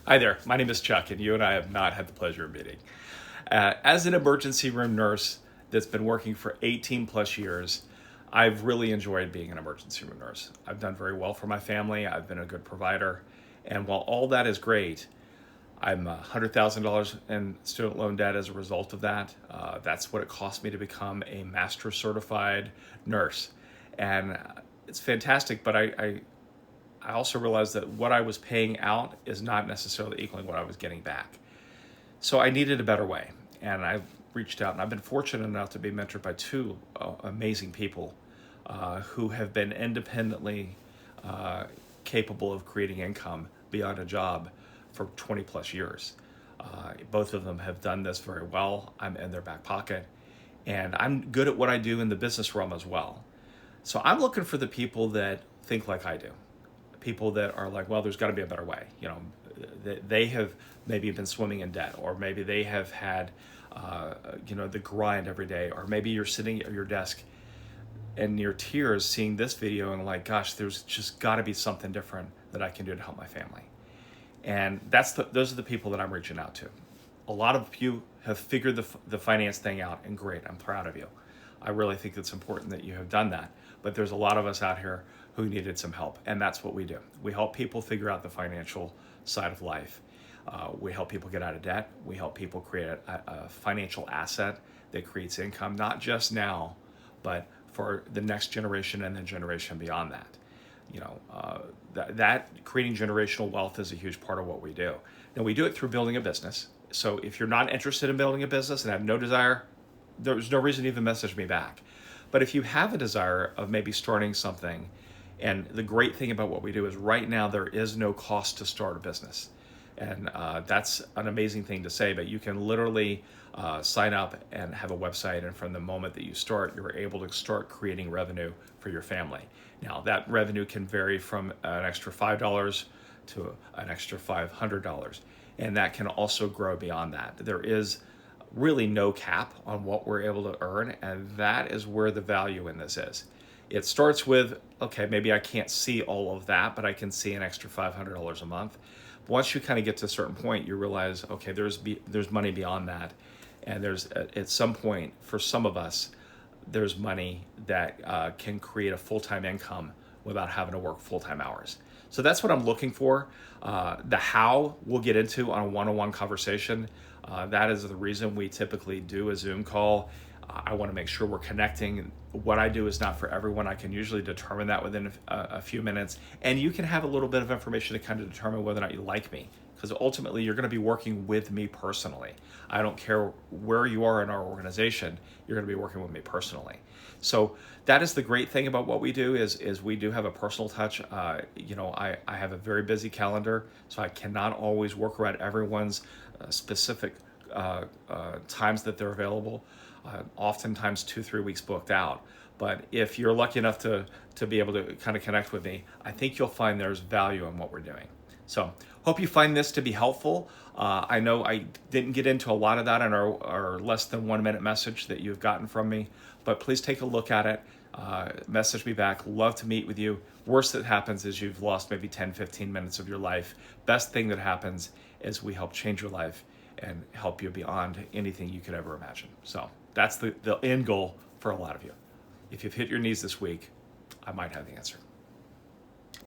Hi there, my name is Chuck, and you and I have not had the pleasure of meeting. As an emergency room nurse that's been working for 18 plus years, I've really enjoyed being an emergency room nurse. I've done very well for my family, I've been a good provider, and while all that is great, I'm $100,000 in student loan debt as a result of that. That's what it cost me to become a master certified nurse. And it's fantastic, but I also realized that what I was paying out is not necessarily equaling what I was getting back. So I needed a better way. And I reached out, and I've been fortunate enough to be mentored by two amazing people who have been independently capable of creating income beyond a job for 20 plus years. Both of them have done this very well. I'm in their back pocket, and I'm good at what I do in the business realm as well. So I'm looking for the people that think like I do, people that are like, well, there's got to be a better way. You know, they have maybe been swimming in debt, or maybe they have had, the grind every day, or maybe you're sitting at your desk and your tears seeing this video and like, gosh, there's just got to be something different that I can do to help my family. And those are the people that I'm reaching out to. A lot of you have figured the finance thing out, and great, I'm proud of you. I really think it's important that you have done that. But there's a lot of us out here who needed some help, and that's what we do. We help people figure out the financial side of life. We help people get out of debt. We help people create a financial asset that creates income, not just now, but for the next generation and the generation beyond that. That creating generational wealth is a huge part of what we do. Now, we do it through building a business. So if you're not interested in building a business and have no desire, there's no reason to even message me back. But if you have a desire of maybe starting something, and the great thing about what we do is right now there is no cost to start a business. And that's an amazing thing to say, but you can literally sign up and have a website, and from the moment that you start, you're able to start creating revenue for your family. Now, that revenue can vary from an extra $5 to an extra $500, and that can also grow beyond that. There is really no cap on what we're able to earn, and that is where the value in this is. It starts with, okay, maybe I can't see all of that, but I can see an extra $500 a month. Once you kind of get to a certain point, you realize, okay, there's money beyond that, and there's at some point for some of us, there's money that can create a full-time income without having to work full-time hours. So that's what I'm looking for. The how we'll get into on a one-on-one conversation. That is the reason we typically do a Zoom call. I want to make sure we're connecting. What I do is not for everyone. I can usually determine that within a few minutes. And you can have a little bit of information to kind of determine whether or not you like me. Because ultimately, you're going to be working with me personally. I don't care where you are in our organization, you're going to be working with me personally. So that is the great thing about what we do is we do have a personal touch. I have a very busy calendar, so I cannot always work around everyone's specific times that they're available. Oftentimes 2-3 weeks booked out. But if you're lucky enough to be able to kind of connect with me, I think you'll find there's value in what we're doing. So hope you find this to be helpful. I know I didn't get into a lot of that in our less than 1 minute message that you've gotten from me, but please take a look at it. Message me back. Love to meet with you. Worst that happens is you've lost maybe 10-15 minutes of your life. Best thing that happens is we help change your life and help you beyond anything you could ever imagine. So that's the end goal for a lot of you. If you've hit your knees this week, I might have the answer.